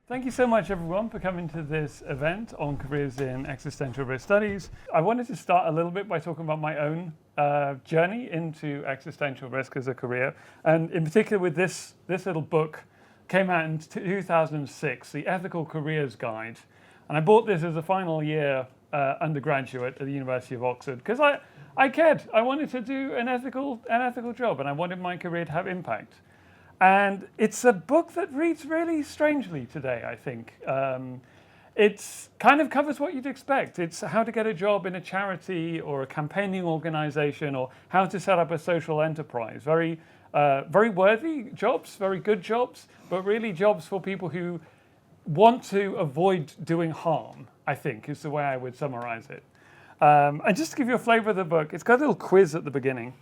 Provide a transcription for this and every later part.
Thank you so much, everyone, for coming to this event on careers in existential risk studies. I wanted to start a little bit by talking about my own journey into existential risk as a career, and in particular with this little book. Came out in 2006, the Ethical Careers Guide, and I bought this as a final year undergraduate at the University of Oxford because I cared. I wanted to do an ethical job, and I wanted my career to have impact. And it's a book that reads really strangely today, I think. It kind of covers what you'd expect. It's how to get a job in a charity or a campaigning organization, or how to set up a social enterprise. Very worthy jobs, very good jobs, but really jobs for people who want to avoid doing harm, I think, is the way I would summarize it. And just to give you a flavor of the book, it's got a little quiz at the beginning.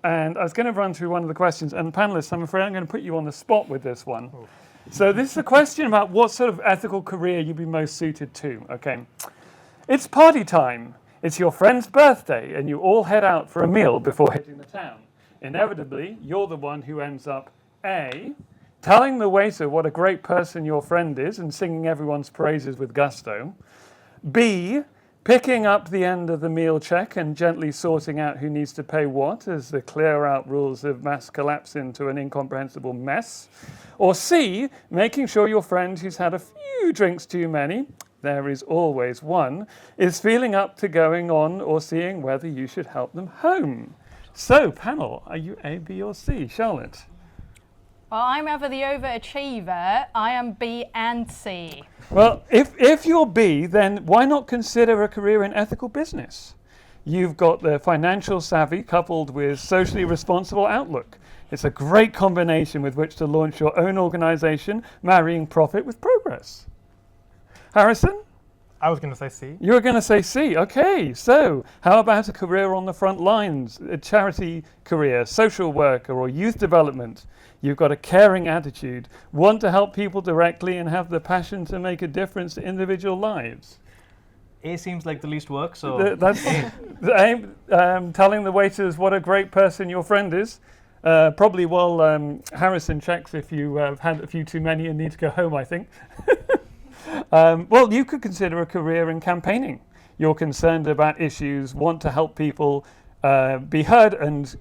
And I was going to run through one of the questions, and panelists, I'm afraid I'm going to put you on the spot with this one. Oh. So this is a question about what sort of ethical career you'd be most suited to. Okay, it's party time. It's your friend's birthday, and you all head out for a meal before hitting the town. Inevitably, you're the one who ends up A, telling the waiter what a great person your friend is and singing everyone's praises with gusto. B, picking up the end of the meal check and gently sorting out who needs to pay what as the clear-out rules of mass collapse into an incomprehensible mess. Or C, making sure your friend who's had a few drinks too many, there is always one, is feeling up to going on or seeing whether you should help them home. So, panel, are you A, B, or C? Charlotte? Well, I'm ever the overachiever. I am B and C. Well, if you're B, then why not consider a career in ethical business? You've got the financial savvy coupled with socially responsible outlook. It's a great combination with which to launch your own organization, marrying profit with progress. Harrison? I was going to say C. You were going to say C. Okay, so how about a career on the front lines, a charity career, social worker, or youth development? You've got a caring attitude, want to help people directly, and have the passion to make a difference to individual lives. A seems like the least work, so that's the aim. Telling the waiters what a great person your friend is. Probably while Harrison checks if you have had a few too many and need to go home, I think. Well, you could consider a career in campaigning. You're concerned about issues, want to help people be heard, and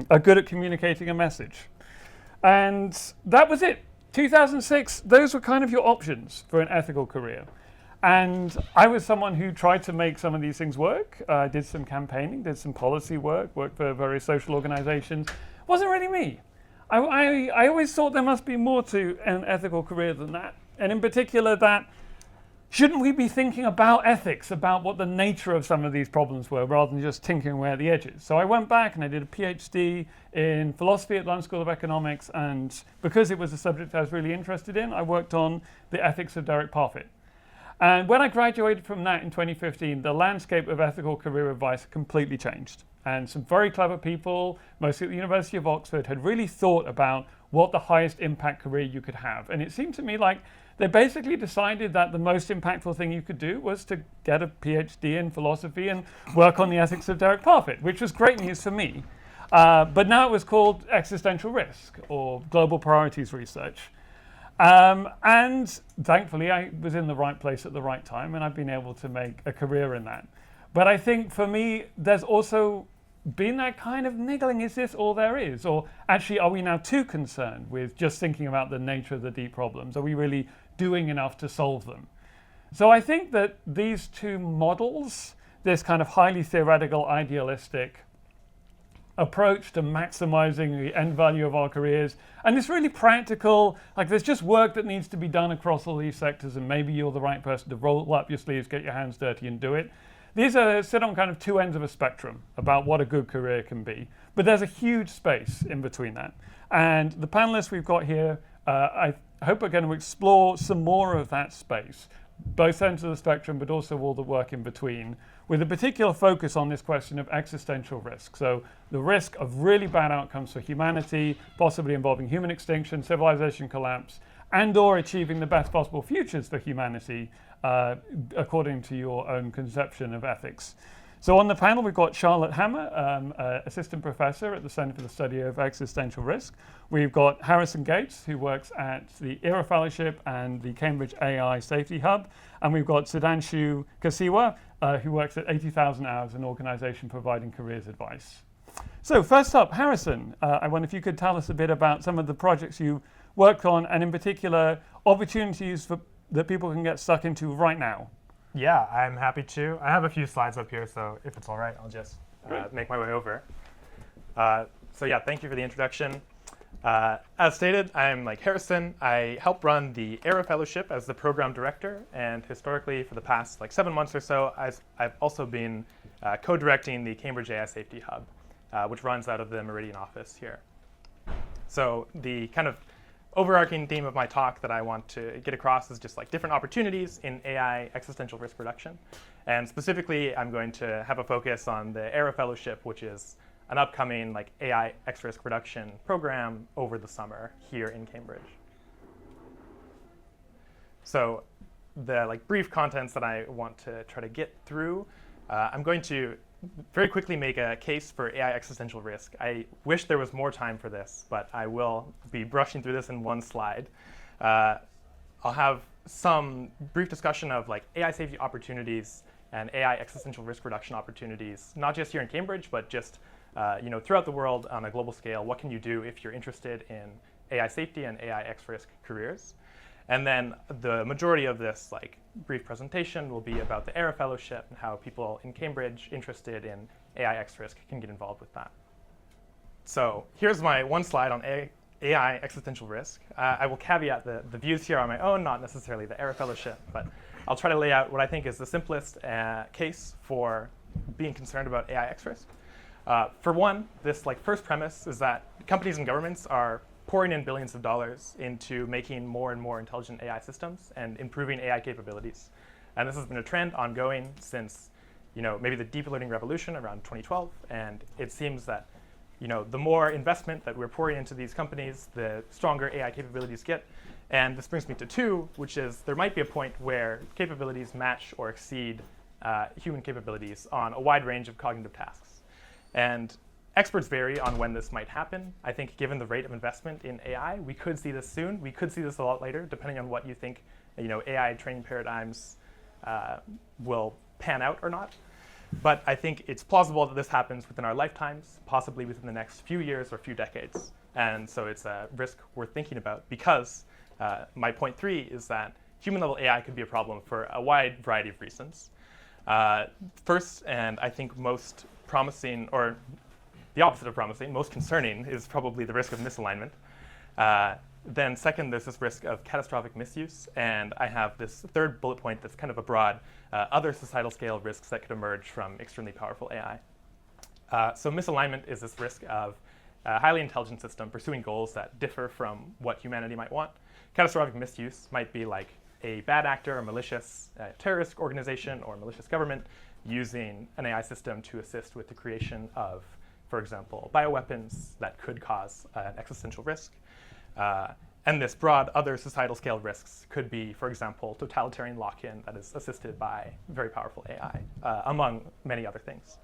are good at communicating a message. And that was it. 2006, those were kind of your options for an ethical career. And I was someone who tried to make some of these things work. Did some campaigning, did some policy work, worked for various social organizations. Wasn't really me. I always thought there must be more to an ethical career than that. And in particular, that shouldn't we be thinking about ethics, about what the nature of some of these problems were, rather than just tinkering away at the edges? So I went back and I did a PhD in philosophy at London School of Economics, and because it was a subject I was really interested in, I worked on the ethics of direct profit. And when I graduated from that in 2015, the landscape of ethical career advice completely changed. And some very clever people, mostly at the University of Oxford, had really thought about what the highest impact career you could have. And it seemed to me like they basically decided that the most impactful thing you could do was to get a PhD in philosophy and work on the ethics of direct profit, which was great news for me. But now it was called existential risk or global priorities research. And thankfully, I was in the right place at the right time, and I've been able to make a career in that. But I think for me, there's also been that kind of niggling, is this all there is? Or actually, are we now too concerned with just thinking about the nature of the deep problems? Are we really doing enough to solve them? So I think that these two models, this kind of highly theoretical, idealistic approach to maximizing the end value of our careers, and this really practical, like there's just work that needs to be done across all these sectors, and maybe you're the right person to roll up your sleeves, get your hands dirty and do it. These sit on kind of two ends of a spectrum about what a good career can be. But there's a huge space in between that. And the panelists we've got here, I hope are going to explore some more of that space, both ends of the spectrum, but also all the work in between, with a particular focus on this question of existential risk. So the risk of really bad outcomes for humanity, possibly involving human extinction, civilization collapse, and or achieving the best possible futures for humanity, according to your own conception of ethics. So on the panel, we've got Charlotte Hammer, assistant professor at the Center for the Study of Existential Risk. We've got Harrison Gietz, who works at the ERA Fellowship and the Cambridge AI Safety Hub. And we've got Sudhanshu Kasewa, who works at 80,000 Hours, an organization providing careers advice. So first up, Harrison, I wonder if you could tell us a bit about some of the projects you worked on, and in particular, opportunities that people can get stuck into right now. Yeah, I'm happy to. I have a few slides up here, so if it's all right, I'll just make my way over. So yeah, thank you for the introduction. As stated, I'm Harrison. I help run the ERA Fellowship as the program director, and historically, for the past 7 months or so, I've also been co-directing the Cambridge AI Safety Hub, which runs out of the Meridian office here. So the kind of overarching theme of my talk that I want to get across is just different opportunities in AI existential risk reduction. And specifically, I'm going to have a focus on the ERA Fellowship, which is an upcoming AI X risk reduction program over the summer here in Cambridge. So the brief contents that I want to try to get through, I'm going to very quickly make a case for AI existential risk. I wish there was more time for this, but I will be brushing through this in one slide. I'll have some brief discussion of AI safety opportunities and AI existential risk reduction opportunities, not just here in Cambridge, but just throughout the world on a global scale. What can you do if you're interested in AI safety and AI X risk careers? And then the majority of this brief presentation will be about the ERA Fellowship and how people in Cambridge interested in AI X risk can get involved with that. So here's my one slide on AI existential risk. I will caveat the views here are my own, not necessarily the ERA Fellowship, but I'll try to lay out what I think is the simplest case for being concerned about AI X risk. For one, this first premise is that companies and governments are pouring in billions of dollars into making more and more intelligent AI systems and improving AI capabilities. And this has been a trend ongoing since maybe the deep learning revolution around 2012. And it seems that the more investment that we're pouring into these companies, the stronger AI capabilities get. And this brings me to two, which is there might be a point where capabilities match or exceed human capabilities on a wide range of cognitive tasks. And experts vary on when this might happen. I think given the rate of investment in AI, we could see this soon. We could see this a lot later, depending on what you think AI training paradigms will pan out or not. But I think it's plausible that this happens within our lifetimes, possibly within the next few years or few decades. And so it's a risk worth thinking about, because my point 3 is that human-level AI could be a problem for a wide variety of reasons. First, and I think most promising, or the opposite of promising, most concerning, is probably the risk of misalignment. Then second, there's this risk of catastrophic misuse. And I have this third bullet point that's kind of a broad other societal scale risks that could emerge from extremely powerful AI. So misalignment is this risk of a highly intelligent system pursuing goals that differ from what humanity might want. Catastrophic misuse might be a bad actor, a malicious terrorist organization, or malicious government using an AI system to assist with the creation of, for example, bioweapons that could cause an existential risk. And this broad other societal scale risks could be, for example, totalitarian lock-in that is assisted by very powerful AI, among many other things.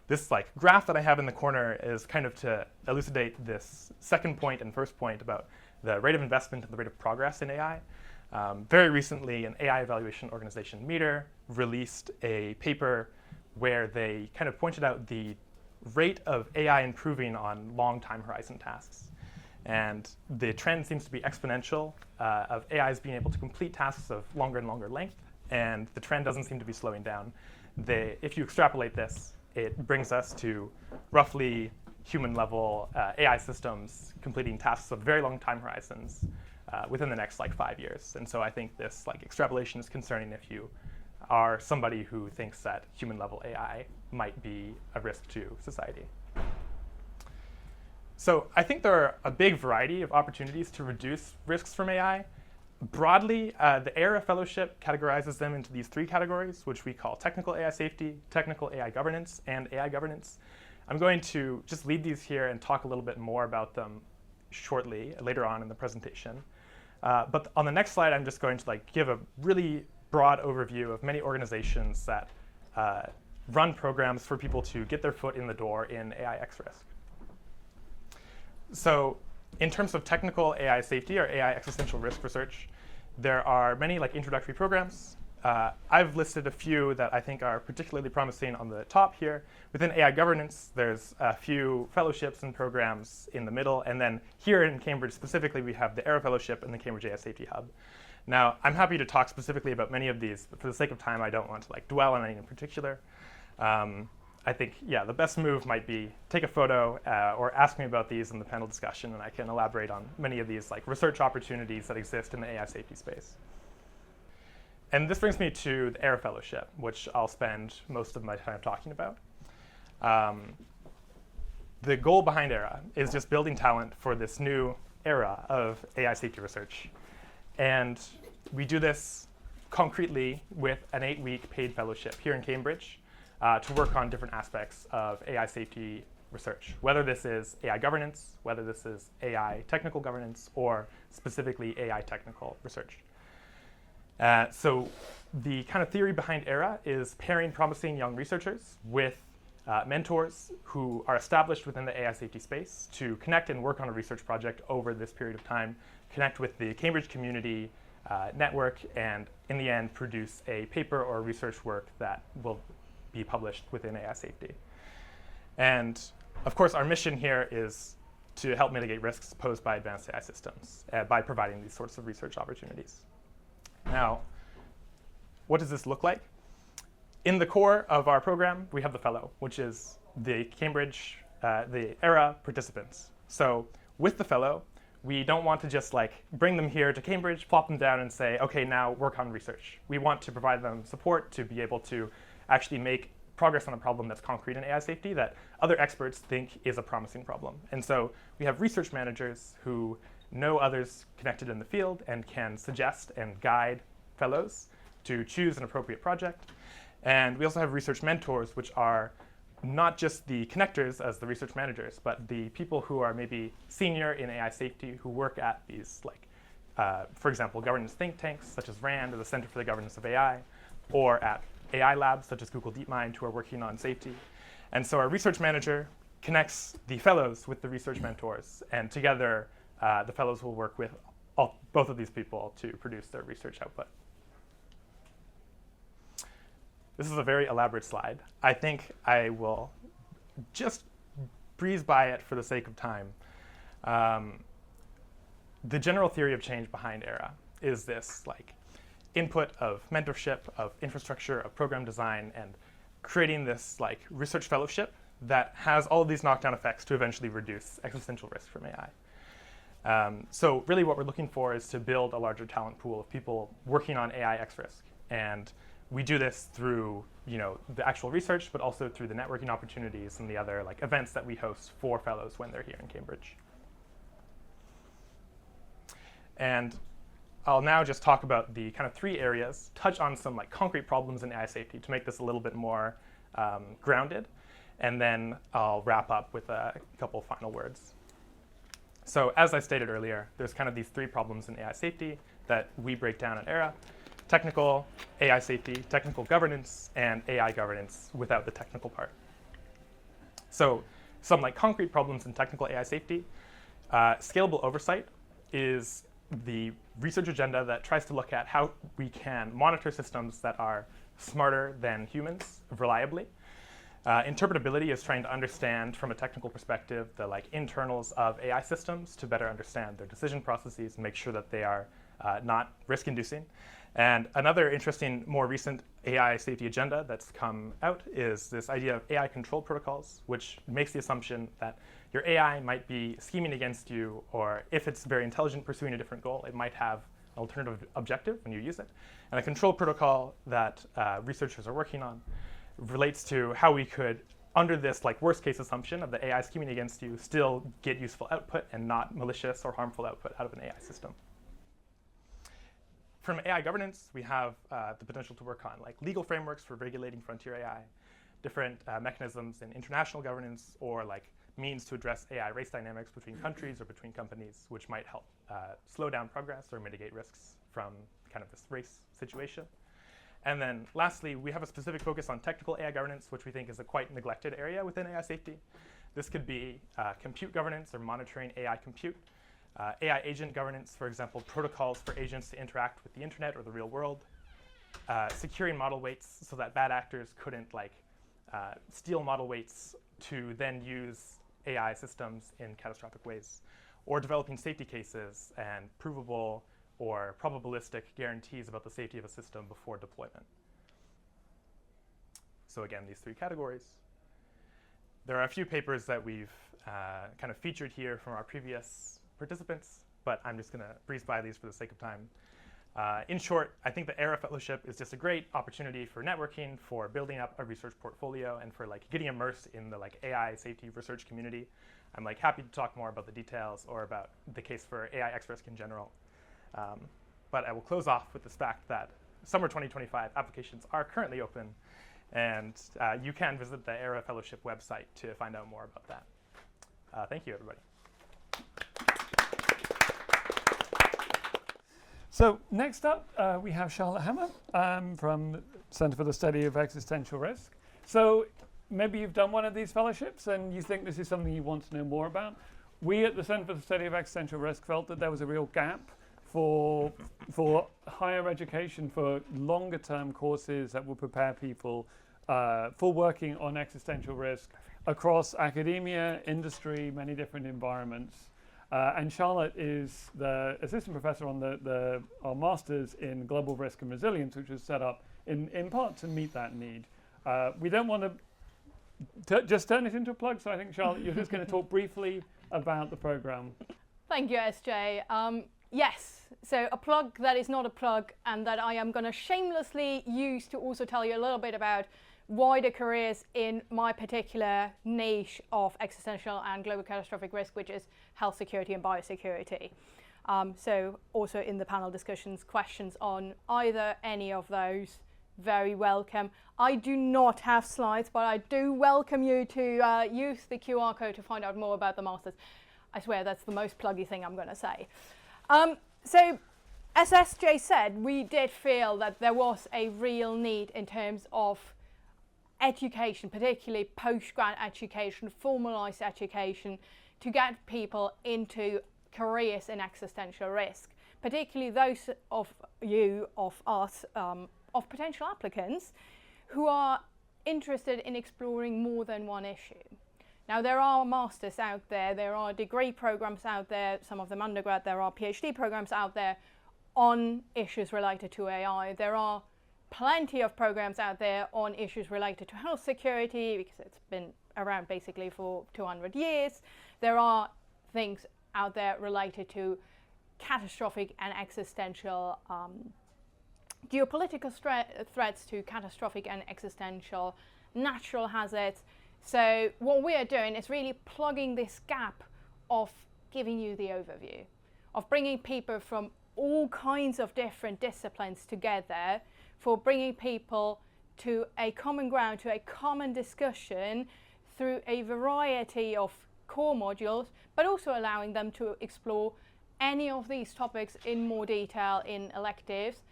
This graph that I have in the corner is kind of to elucidate this second point and first point about the rate of investment and the rate of progress in AI. Very recently, an AI evaluation organization, Meter, released a paper where they kind of pointed out the rate of AI improving on long time horizon tasks. And the trend seems to be exponential of AIs being able to complete tasks of longer and longer length. And the trend doesn't seem to be slowing down. If you extrapolate this, it brings us to roughly human-level AI systems completing tasks of very long time horizons within the next 5 years. And so I think this extrapolation is concerning if you are somebody who thinks that human-level AI might be a risk to society. So I think there are a big variety of opportunities to reduce risks from AI. Broadly, the ERA Fellowship categorizes them into these 3 categories, which we call technical AI safety, technical AI governance, and AI governance. I'm going to just leave these here and talk a little bit more about them shortly, later on in the presentation. But on the next slide, I'm just going to give a really broad overview of many organizations that run programs for people to get their foot in the door in AI X risk. So in terms of technical AI safety or AI existential risk research, there are many introductory programs. I've listed a few that I think are particularly promising on the top here. Within AI governance, there's a few fellowships and programs in the middle. And then here in Cambridge specifically, we have the ERA Fellowship and the Cambridge AI Safety Hub. Now, I'm happy to talk specifically about many of these, but for the sake of time, I don't want to dwell on any in particular. I think, the best move might be take a photo or ask me about these in the panel discussion, and I can elaborate on many of these research opportunities that exist in the AI safety space. And this brings me to the ERA Fellowship, which I'll spend most of my time talking about. The goal behind ERA is just building talent for this new era of AI safety research. And we do this concretely with an 8-week paid fellowship here in Cambridge to work on different aspects of AI safety research, whether this is AI governance, whether this is AI technical governance, or specifically AI technical research. So the kind of theory behind ERA is pairing promising young researchers with mentors who are established within the AI safety space to connect and work on a research project over this period of time, connect with the Cambridge community network, and in the end produce a paper or research work that will be published within AI safety. And of course, our mission here is to help mitigate risks posed by advanced AI systems by providing these sorts of research opportunities. Now, what does this look like? In the core of our program, we have the fellow, which is the Cambridge, the ERA participants. So with the fellow, we don't want to just bring them here to Cambridge, plop them down, and say, OK, now work on research. We want to provide them support to be able to actually make progress on a problem that's concrete in AI safety that other experts think is a promising problem. And so we have research managers who know others connected in the field and can suggest and guide fellows to choose an appropriate project. And we also have research mentors, which are not just the connectors as the research managers, but the people who are maybe senior in AI safety who work at these, for example, governance think tanks, such as RAND or the Center for the Governance of AI, or at AI labs, such as Google DeepMind, who are working on safety. And so our research manager connects the fellows with the research mentors, and together the fellows will work with both of these people to produce their research output. This is a very elaborate slide. I think I will just breeze by it for the sake of time. The general theory of change behind ERA is this input of mentorship, of infrastructure, of program design, and creating this research fellowship that has all of these knockdown effects to eventually reduce existential risk from AI. So really what we're looking for is to build a larger talent pool of people working on AI X risk. And we do this through the actual research, but also through the networking opportunities and the other events that we host for fellows when they're here in Cambridge. And I'll now just talk about the kind of 3 areas, touch on some concrete problems in AI safety to make this a little bit more grounded, and then I'll wrap up with a couple final words. So as I stated earlier, there's kind of these 3 problems in AI safety that we break down at ERA: technical AI safety, technical governance, and AI governance without the technical part. So some concrete problems in technical AI safety. Scalable oversight is the research agenda that tries to look at how we can monitor systems that are smarter than humans reliably. Interpretability is trying to understand from a technical perspective the internals of AI systems to better understand their decision processes and make sure that they are not risk-inducing. And another interesting, more recent AI safety agenda that's come out is this idea of AI control protocols, which makes the assumption that your AI might be scheming against you, or if it's very intelligent pursuing a different goal, it might have an alternative objective when you use it. And a control protocol that researchers are working on relates to how we could, under this worst case assumption of the AI scheming against you, still get useful output and not malicious or harmful output out of an AI system. From AI governance, we have the potential to work on legal frameworks for regulating frontier AI, different mechanisms in international governance, or means to address AI race dynamics between countries or between companies, which might help slow down progress or mitigate risks from kind of this race situation. And then lastly, we have a specific focus on technical AI governance, which we think is a quite neglected area within AI safety. This could be compute governance or monitoring AI compute, AI agent governance, for example, protocols for agents to interact with the internet or the real world, securing model weights so that bad actors couldn't steal model weights to then use AI systems in catastrophic ways, or developing safety cases and provable or probabilistic guarantees about the safety of a system before deployment. So again, these three categories. There are a few papers that we've kind of featured here from our previous participants, but I'm just going to breeze by these for the sake of time. In short, I think the ERA Fellowship is just a great opportunity for networking, for building up a research portfolio, and for getting immersed in the AI safety research community. I'm happy to talk more about the details or about the case for AI X risk in general. But I will close off with this fact that summer 2025 applications are currently open, and you can visit the ERA Fellowship website to find out more about that. Thank you, everybody. So next up, we have Charlotte Hammer from Center for the Study of Existential Risk. So maybe you've done one of these fellowships and you think this is something you want to know more about. We at the Center for the Study of Existential Risk felt that there was a real gap for higher education, for longer term courses that will prepare people for working on existential risk across academia, industry, many different environments. And Charlotte is the assistant professor on our master's in global risk and resilience, which was set up in part to meet that need. We don't want to just turn it into a plug, so I think, Charlotte, you're just going to talk briefly about the program. Thank you, SJ. Yes, so a plug that is not a plug, and that I am going to shamelessly use to also tell you a little bit about wider careers in my particular niche of existential and global catastrophic risk, which is health security and biosecurity. So also in the panel discussions, questions on either any of those, very welcome. I do not have slides, but I do welcome you to use the QR code to find out more about the masters. I swear that's the most pluggy thing I'm going to say. So as SJ said, we did feel that there was a real need in terms of education, particularly postgrad education, formalized education, to get people into careers in existential risk, particularly those of us, of potential applicants who are interested in exploring more than one issue. Now, there are masters out there are degree programs out there, some of them undergrad, there are PhD programs out there on issues related to AI. There are plenty of programs out there on issues related to health security, because it's been around basically for 200 years. There are things out there related to catastrophic and existential geopolitical threats, to catastrophic and existential natural hazards. So what we are doing is really plugging this gap of giving you the overview, of bringing people from all kinds of different disciplines together, for bringing people to a common ground, to a common discussion through a variety of core modules, but also allowing them to explore any of these topics in more detail in electives,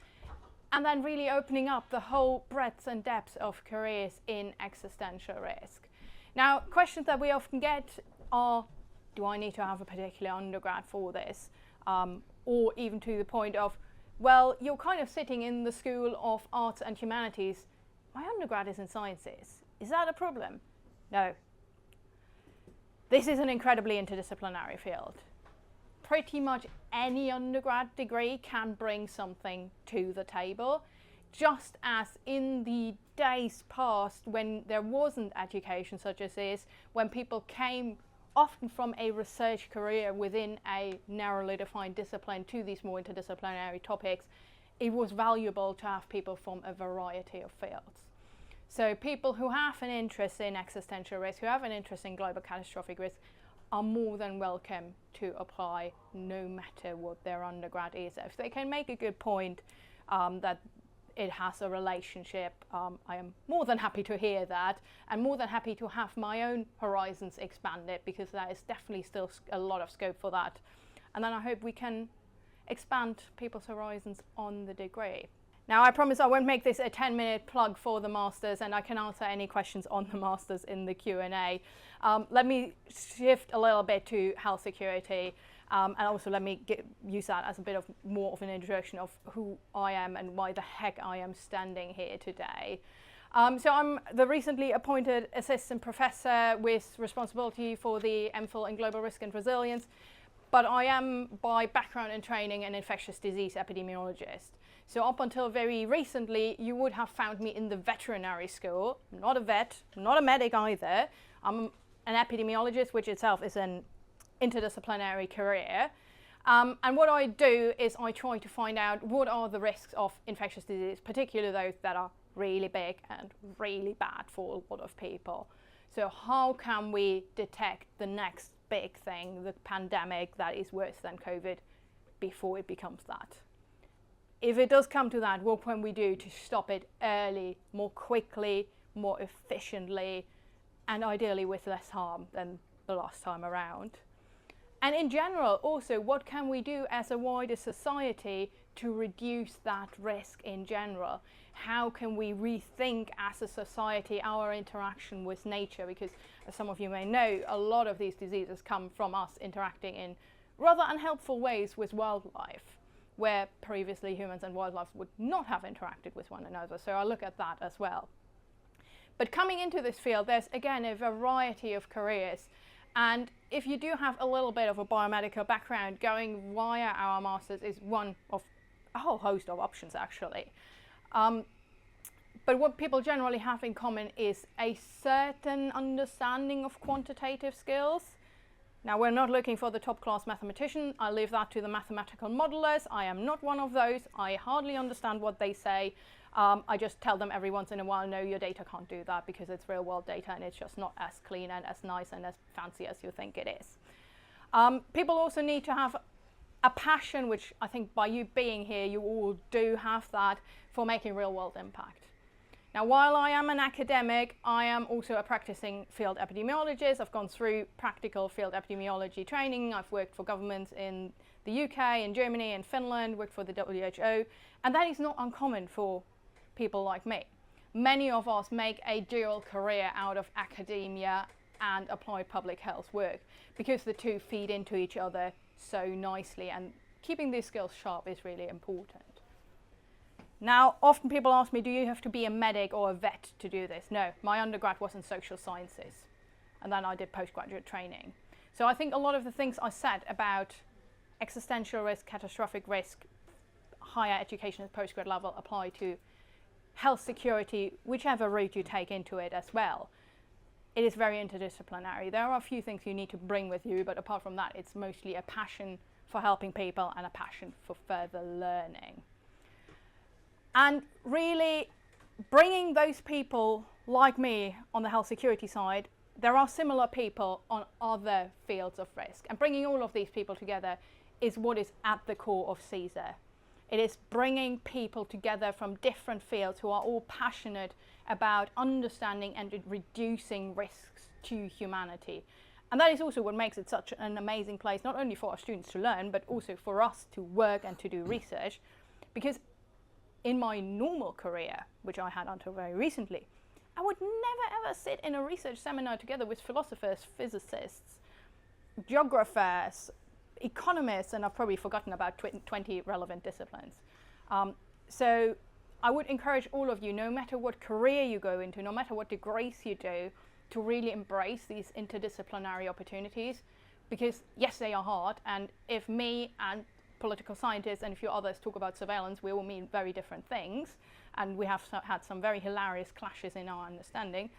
and then really opening up the whole breadth and depth of careers in existential risk. Now, questions that we often get are, do I need to have a particular undergrad for this? Or even to the point of, well, you're kind of sitting in the School of Arts and Humanities. My undergrad is in sciences. Is that a problem? No. This is an incredibly interdisciplinary field. Pretty much any undergrad degree can bring something to the table, just as in the days past when there wasn't education such as this, when people came often from a research career within a narrowly defined discipline to these more interdisciplinary topics, it was valuable to have people from a variety of fields. So people who have an interest in existential risk, who have an interest in global catastrophic risk, are more than welcome to apply no matter what their undergrad is. If they can make a good point that it has a relationship, I am more than happy to hear that, and more than happy to have my own horizons expanded, because there is definitely still a lot of scope for that. And then I hope we can expand people's horizons on the degree. Now, I promise I won't make this a 10-minute plug for the Masters, and I can answer any questions on the Masters in the Q&A. Let me shift a little bit to health security, and also let me use that as a bit of more of an introduction of who I am and why the heck I am standing here today. So I'm the recently appointed assistant professor with responsibility for the MPhil in Global Risk and Resilience, but I am by background and training an infectious disease epidemiologist. So up until very recently, you would have found me in the veterinary school. I'm not a vet, I'm not a medic either. I'm an epidemiologist, which itself is an interdisciplinary career. And what I do is I try to find out what are the risks of infectious disease, particularly those that are really big and really bad for a lot of people. So how can we detect the next big thing, the pandemic that is worse than COVID, before it becomes that? If it does come to that, what can we do to stop it early, more quickly, more efficiently, and ideally with less harm than the last time around? And in general, also, what can we do as a wider society to reduce that risk in general? How can we rethink as a society our interaction with nature? Because as some of you may know, a lot of these diseases come from us interacting in rather unhelpful ways with wildlife, where previously humans and wildlife would not have interacted with one another. So I look at that as well. But coming into this field, there's again a variety of careers. And if you do have a little bit of a biomedical background, going via our masters is one of a whole host of options actually. But what people generally have in common is a certain understanding of quantitative skills. Now, we're not looking for the top class mathematician. I leave that to the mathematical modelers. I am not one of those. I hardly understand what they say. I just tell them every once in a while, no, your data can't do that because it's real world data and it's just not as clean and as nice and as fancy as you think it is. People also need to have a passion, which I think by you being here, you all do have that, for making real world impact. Now, while I am an academic, I am also a practicing field epidemiologist. I've gone through practical field epidemiology training. I've worked for governments in the UK, in Germany, in Finland, worked for the WHO, and that is not uncommon for people like me. Many of us make a dual career out of academia and applied public health work because the two feed into each other so nicely, and keeping these skills sharp is really important. Now, often people ask me, do you have to be a medic or a vet to do this? No, my undergrad was in social sciences, and then I did postgraduate training. So I think a lot of the things I said about existential risk, catastrophic risk, higher education at postgrad level apply to health security, whichever route you take into it as well. It is very interdisciplinary. There are a few things you need to bring with you, but apart from that, it's mostly a passion for helping people and a passion for further learning. And really bringing those people like me on the health security side, there are similar people on other fields of risk. And bringing all of these people together is what is at the core of CSER. It is bringing people together from different fields who are all passionate about understanding and reducing risks to humanity. And that is also what makes it such an amazing place, not only for our students to learn, but also for us to work and to do research. Because in my normal career, which I had until very recently, I would never ever sit in a research seminar together with philosophers, physicists, geographers, economists, and I've probably forgotten about 20 relevant disciplines. So I would encourage all of you, no matter what career you go into, no matter what degrees you do, to really embrace these interdisciplinary opportunities, because yes, they are hard, and if me and political scientists and a few others talk about surveillance, we all mean very different things, and we have had some very hilarious clashes in our understanding,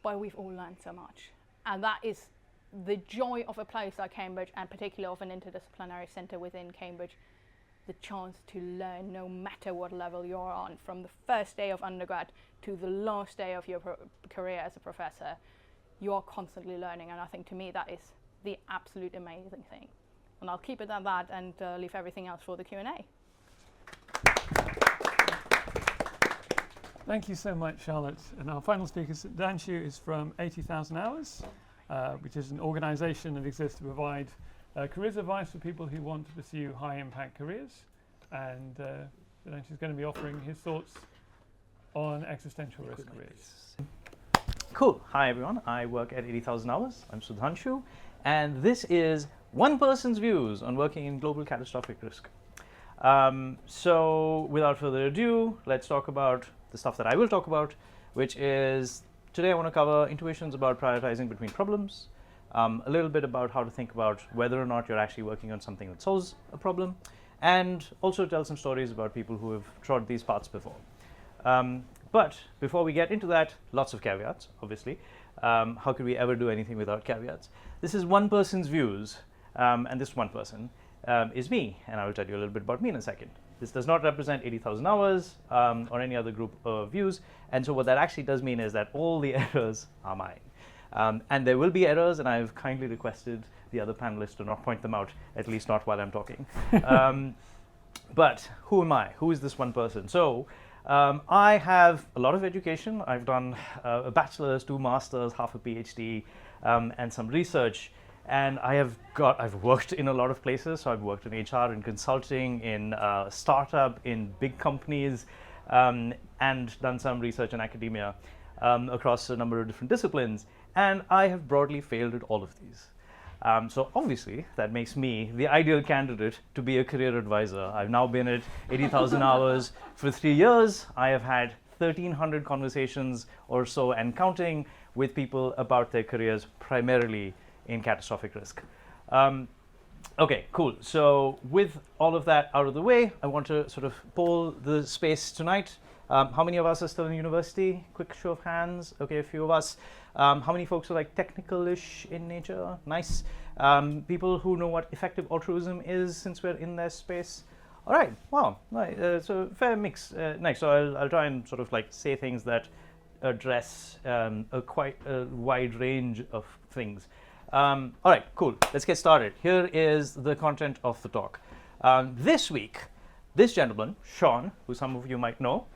but we've all learned so much. And that is the joy of a place like Cambridge, and particularly of an interdisciplinary centre within Cambridge, the chance to learn no matter what level you're on, from the first day of undergrad to the last day of your career as a professor. You are constantly learning, and I think to me that is the absolute amazing thing. And I'll keep it at that and leave everything else for the Q&A. Thank you so much, Charlotte. And our final speaker, Sudhanshu, is from 80,000 Hours, which is an organisation that exists to provide careers advice for people who want to pursue high-impact careers. And Sudhanshu's going to be offering his thoughts on existential risk. Cool. Hi, everyone. I work at 80,000 Hours. I'm Sudhanshu, and this is one person's views on working in global catastrophic risk. So without further ado, let's talk about the stuff that I will talk about, which is today I want to cover intuitions about prioritizing between problems, a little bit about how to think about whether or not you're actually working on something that solves a problem, and also tell some stories about people who have trod these paths before. But before we get into that, lots of caveats, obviously. How could we ever do anything without caveats? This is one person's views, and this one person is me, and I will tell you a little bit about me in a second. This does not represent 80,000 Hours or any other group of views, and so what that actually does mean is that all the errors are mine. And there will be errors, and I've kindly requested the other panelists to not point them out, at least not while I'm talking. But who am I? Who is this one person? So I have a lot of education. I've done a bachelor's, 2 masters, half a PhD, and some research. And I've worked in a lot of places. So I've worked in HR, in consulting, in startup, in big companies, and done some research in academia across a number of different disciplines. And I have broadly failed at all of these. So obviously, that makes me the ideal candidate to be a career advisor. I've now been at 80,000 Hours for 3 years. I have had 1,300 conversations or so and counting with people about their careers, primarily in catastrophic risk. Okay, cool. So with all of that out of the way, I want to sort of poll the space tonight. How many of us are still in university? Quick show of hands. Okay, a few of us. How many folks are like technical-ish in nature? Nice. People who know what effective altruism is, since we're in their space. All right. Wow. Nice. So fair mix. Nice. So I'll try and sort of like say things that address quite a wide range of things. All right. Cool. Let's get started. Here is the content of the talk. This week, this gentleman, Sean, who some of you might know,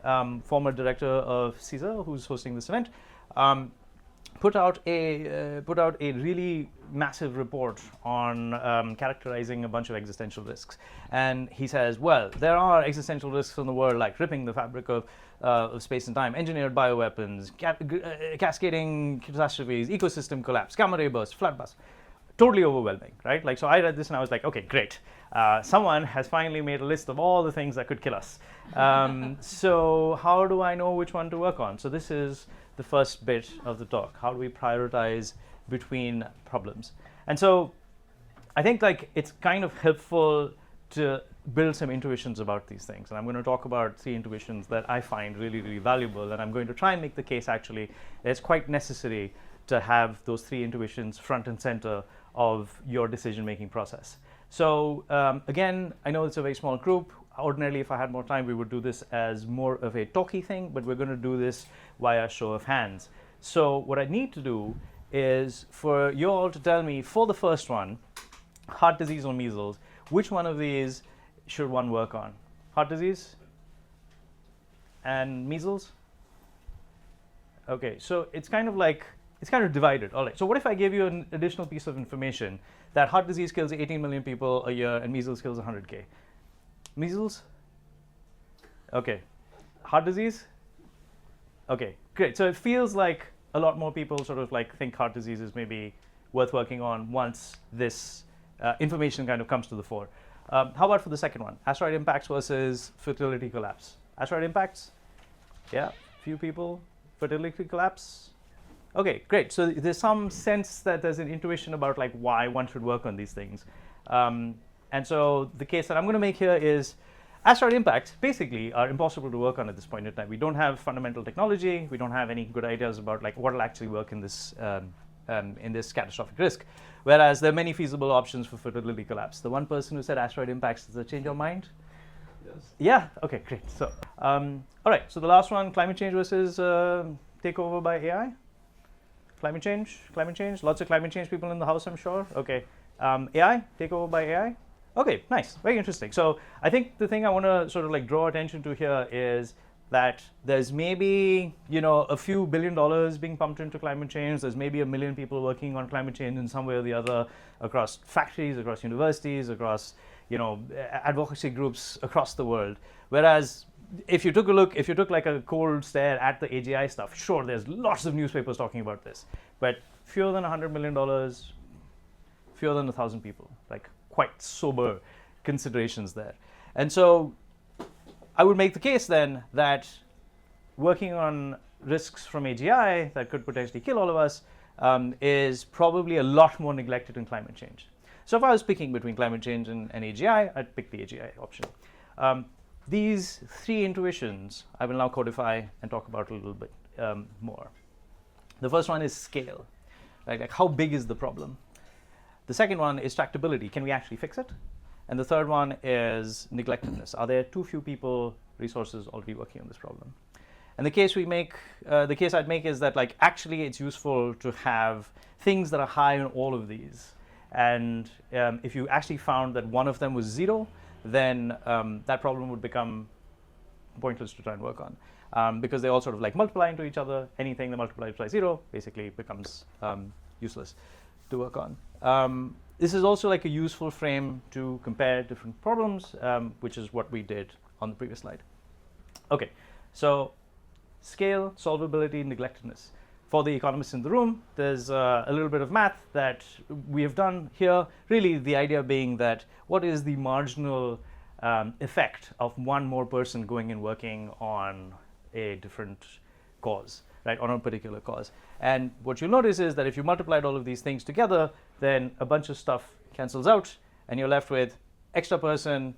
former director of CSER, who's hosting this event, put out a really massive report on characterizing a bunch of existential risks. And he says, well, there are existential risks in the world, like ripping the fabric of space and time, engineered bioweapons, cascading catastrophes, ecosystem collapse, gamma ray burst, flood burst. Totally overwhelming, right? Like, so I read this and I was like, okay, great. Someone has finally made a list of all the things that could kill us. So how do I know which one to work on? So this is the first bit of the talk. How do we prioritize between problems? And so I think like it's kind of helpful to build some intuitions about these things. And I'm going to talk about 3 intuitions that I find really, really valuable. And I'm going to try and make the case actually that it's quite necessary to have those 3 intuitions front and center of your decision-making process. So again, I know it's a very small group. Ordinarily, if I had more time, we would do this as more of a talky thing, but we're going to do this via show of hands. So what I need to do is for you all to tell me, for the first one, heart disease or measles, which one of these should one work on? Heart disease and measles? Okay, so it's kind of divided. All right, so what if I gave you an additional piece of information that heart disease kills 18 million people a year and measles kills 100K? Measles? Okay. Heart disease? Okay, great. So it feels like a lot more people sort of like think heart disease is maybe worth working on once this information kind of comes to the fore. How about for the second one? Asteroid impacts versus fertility collapse. Asteroid impacts? Yeah, few people. Fertility collapse? Okay, great. So there's some sense that there's an intuition about like why one should work on these things. And so the case that I'm going to make here is asteroid impacts basically are impossible to work on at this point in time. We don't have fundamental technology. We don't have any good ideas about like what will actually work in this catastrophic risk. Whereas there are many feasible options for fertility collapse. The one person who said asteroid impacts, does that change your mind? Yes. Yeah. Okay. Great. So, all right. So the last one, climate change versus takeover by AI. Climate change. Lots of climate change people in the house, I'm sure. Okay. AI, takeover by AI. Okay, nice, very interesting. So I think the thing I want to sort of like draw attention to here is that there's maybe, a few $1 billion being pumped into climate change. There's maybe 1 million people working on climate change in some way or the other across factories, across universities, across, advocacy groups across the world. Whereas if you took like a cold stare at the AGI stuff, sure, there's lots of newspapers talking about this, but fewer than $100 million, fewer than 1,000 people, like quite sober considerations there. And so I would make the case then that working on risks from AGI that could potentially kill all of us is probably a lot more neglected in climate change. So if I was picking between climate change and AGI, I'd pick the AGI option. These three intuitions I will now codify and talk about a little bit more. The first one is scale, right? Like how big is the problem? The second one is tractability. Can we actually fix it? And the third one is neglectedness. Are there too few people, resources already working on this problem? And the case I'd make is that like actually it's useful to have things that are high on all of these. And if you actually found that one of them was 0, then that problem would become pointless to try and work on because they all sort of like multiply into each other. Anything that multiplies by 0 basically becomes useless to work on. This is also like a useful frame to compare different problems, which is what we did on the previous slide. Okay, so scale, solvability, neglectedness. For the economists in the room, there's a little bit of math that we have done here. Really, the idea being that what is the marginal effect of one more person going and working on a different cause, right, on a particular cause. And what you'll notice is that if you multiplied all of these things together, then a bunch of stuff cancels out, and you're left with extra person,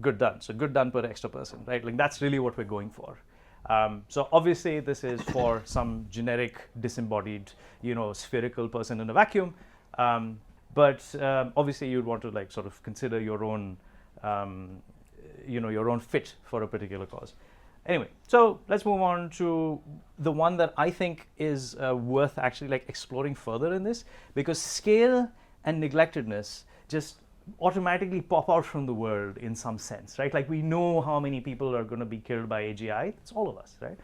good done. So good done per extra person, right? Like that's really what we're going for. So obviously this is for some generic disembodied, spherical person in a vacuum. But obviously you'd want to like sort of consider your own, your own fit for a particular cause. Anyway, so let's move on to the one that I think is worth actually like exploring further in this, because scale and neglectedness just automatically pop out from the world in some sense, right? Like we know how many people are going to be killed by AGI. It's all of us, right?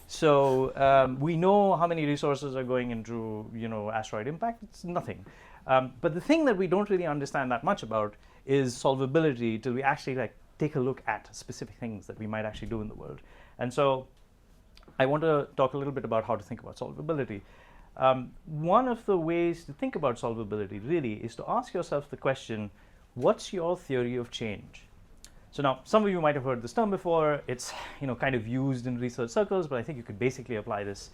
So we know how many resources are going into, asteroid impact. It's nothing. But the thing that we don't really understand that much about is solvability till we actually like take a look at specific things that we might actually do in the world. And so I want to talk a little bit about how to think about solvability. One of the ways to think about solvability really is to ask yourself the question, what's your theory of change? So now some of you might have heard this term before. It's kind of used in research circles, but I think you could basically apply this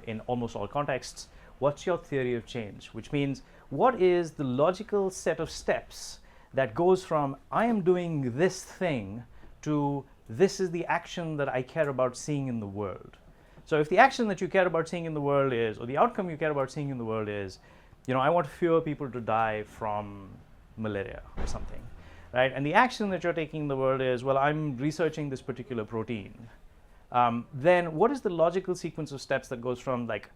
in almost all contexts. What's your theory of change? Which means what is the logical set of steps that goes from I am doing this thing to this is the action that I care about seeing in the world. So if the action that you care about seeing in the world is, or the outcome you care about seeing in the world is, I want fewer people to die from malaria or something, right? And the action that you're taking in the world is, well, I'm researching this particular protein. Then what is the logical sequence of steps that goes from like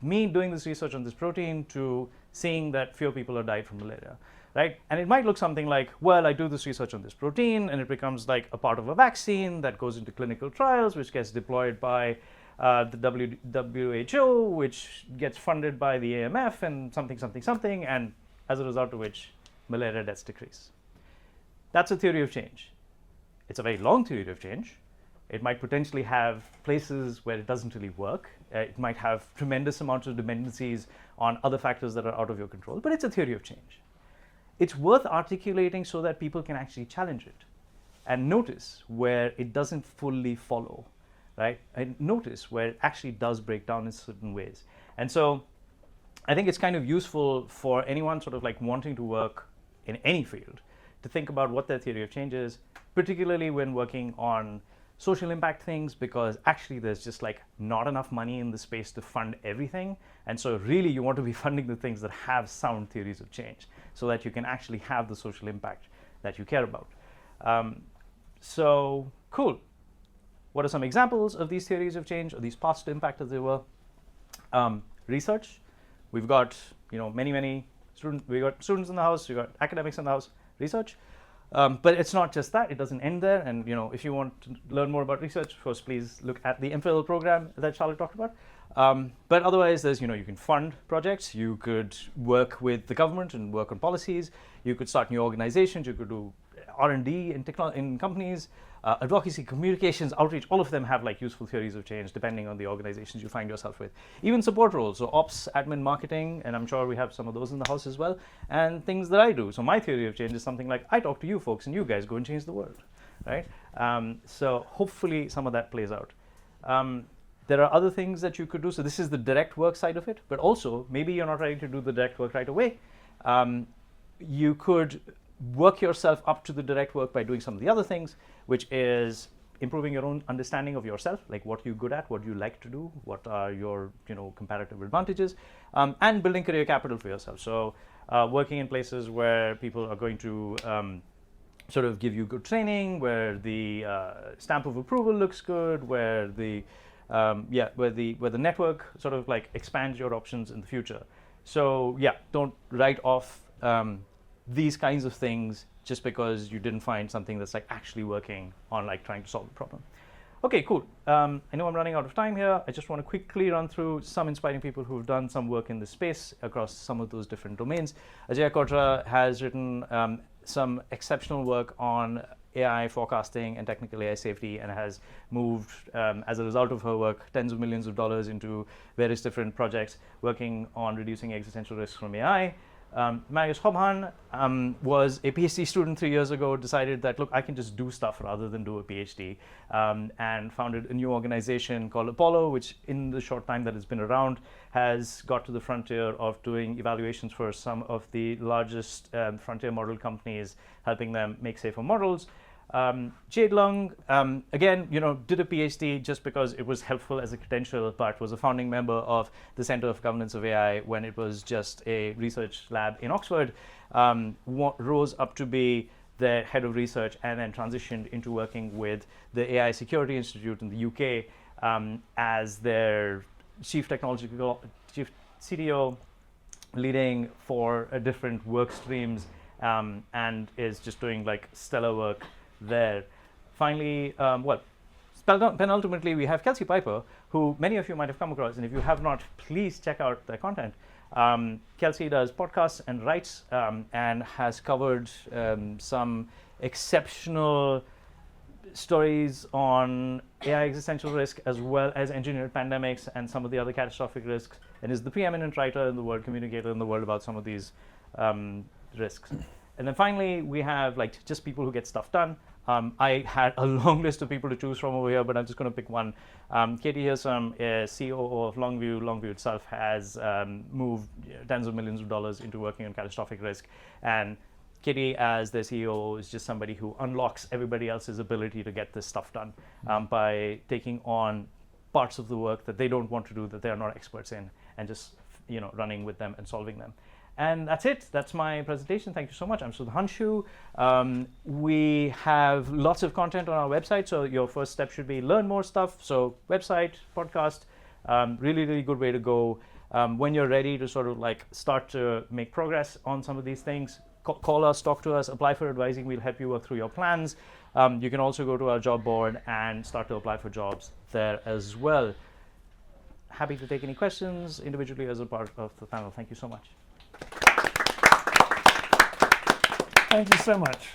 me doing this research on this protein to seeing that fewer people have died from malaria, right? And it might look something like, well, I do this research on this protein and it becomes like a part of a vaccine that goes into clinical trials, which gets deployed by the WHO, which gets funded by the AMF and something, and as a result of which malaria deaths decrease. That's a theory of change. It's a very long theory of change. It might potentially have places where it doesn't really work. It might have tremendous amounts of dependencies on other factors that are out of your control, but it's a theory of change. It's worth articulating so that people can actually challenge it and notice where it doesn't fully follow. Right? And notice where it actually does break down in certain ways. And so I think it's kind of useful for anyone sort of like wanting to work in any field to think about what their theory of change is, particularly when working on social impact things, because actually there's just like not enough money in the space to fund everything. And so really you want to be funding the things that have sound theories of change so that you can actually have the social impact that you care about. So cool. What are some examples of these theories of change, or these paths to impact as they were? Research. We've got many students. We got students in the house. We got academics in the house. Research. But it's not just that; it doesn't end there. And if you want to learn more about research, first please look at the MPhil program that Charlotte talked about. But otherwise, there's you can fund projects, you could work with the government and work on policies, you could start new organizations, you could do R&D in companies, advocacy, communications, outreach. All of them have like useful theories of change depending on the organizations you find yourself with. Even support roles, so ops, admin, marketing, and I'm sure we have some of those in the house as well, and things that I do. So my theory of change is something like I talk to you folks and you guys go and change the world, right? So hopefully some of that plays out. There are other things that you could do. So this is the direct work side of it, but also maybe you're not ready to do the direct work right away. You could work yourself up to the direct work by doing some of the other things, which is improving your own understanding of yourself, like what you're good at, what you like to do, what are your comparative advantages, and building career capital for yourself. So working in places where people are going to sort of give you good training, where the stamp of approval looks good, where the where the network sort of like expands your options in the future. So yeah, don't write off these kinds of things just because you didn't find something that's like actually working on like trying to solve the problem. Okay, cool. I know I'm running out of time here. I just want to quickly run through some inspiring people who've done some work in this space across some of those different domains. Ajaya Kotra has written some exceptional work on AI forecasting and technical AI safety, and has moved, as a result of her work, tens of millions of dollars into various different projects working on reducing existential risks from AI. Marius Hobhan was a PhD student 3 years ago, decided that, look, I can just do stuff rather than do a PhD, and founded a new organization called Apollo, which in the short time that it's been around has got to the frontier of doing evaluations for some of the largest frontier model companies, helping them make safer models. Jade Lung, again, did a PhD just because it was helpful as a credential, but was a founding member of the Center of Governance of AI when it was just a research lab in Oxford, rose up to be the head of research, and then transitioned into working with the AI Security Institute in the UK as their chief CTO, leading for different work streams, and is just doing like stellar work there. Finally, penultimately, we have Kelsey Piper, who many of you might have come across, and if you have not, please check out their content. Kelsey does podcasts and writes, and has covered some exceptional stories on AI existential risk, as well as engineered pandemics and some of the other catastrophic risks, and is the preeminent writer in the world, communicator in the world about some of these risks. And then finally, we have like just people who get stuff done. I had a long list of people to choose from over here, but I'm just going to pick one. Katie Hirsham is COO of Longview. Longview itself has moved tens of millions of dollars into working on catastrophic risk. And Katie, as the CEO, is just somebody who unlocks everybody else's ability to get this stuff done by taking on parts of the work that they don't want to do, that they are not experts in, and just running with them and solving them. And that's it. That's my presentation. Thank you so much. I'm Sudhanshu. We have lots of content on our website, so your first step should be learn more stuff. So website, podcast, really, really good way to go. When you're ready to sort of like start to make progress on some of these things, call us, talk to us, apply for advising. We'll help you work through your plans. You can also go to our job board and start to apply for jobs there as well. Happy to take any questions individually as a part of the panel. Thank you so much. Thank you so much.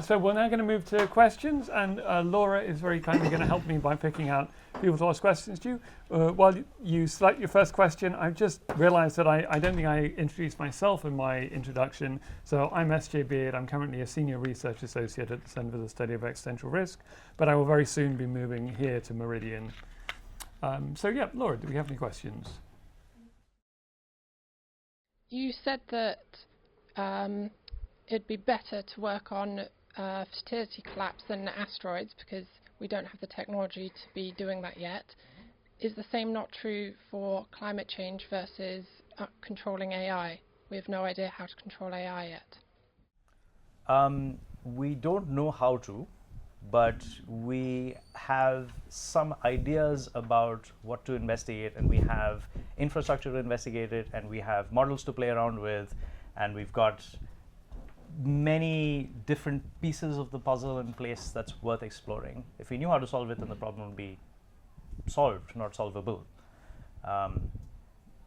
So we're now going to move to questions, and Laura is very kindly going to help me by picking out people to ask questions to you. While you select your first question, I've just realized that I don't think I introduced myself in my introduction. So I'm S.J. Beard. I'm currently a senior research associate at the Center for the Study of Existential Risk, but I will very soon be moving here to Meridian. So yeah, Laura, do we have any questions? You said that it'd be better to work on fertility collapse than asteroids because we don't have the technology to be doing that yet. Is the same not true for climate change versus controlling AI? We have no idea how to control AI yet. We don't know how to, but we have some ideas about what to investigate, and we have infrastructure to investigate it, and we have models to play around with, and we've got many different pieces of the puzzle in place that's worth exploring. If we knew how to solve it, then the problem would be solved, not solvable.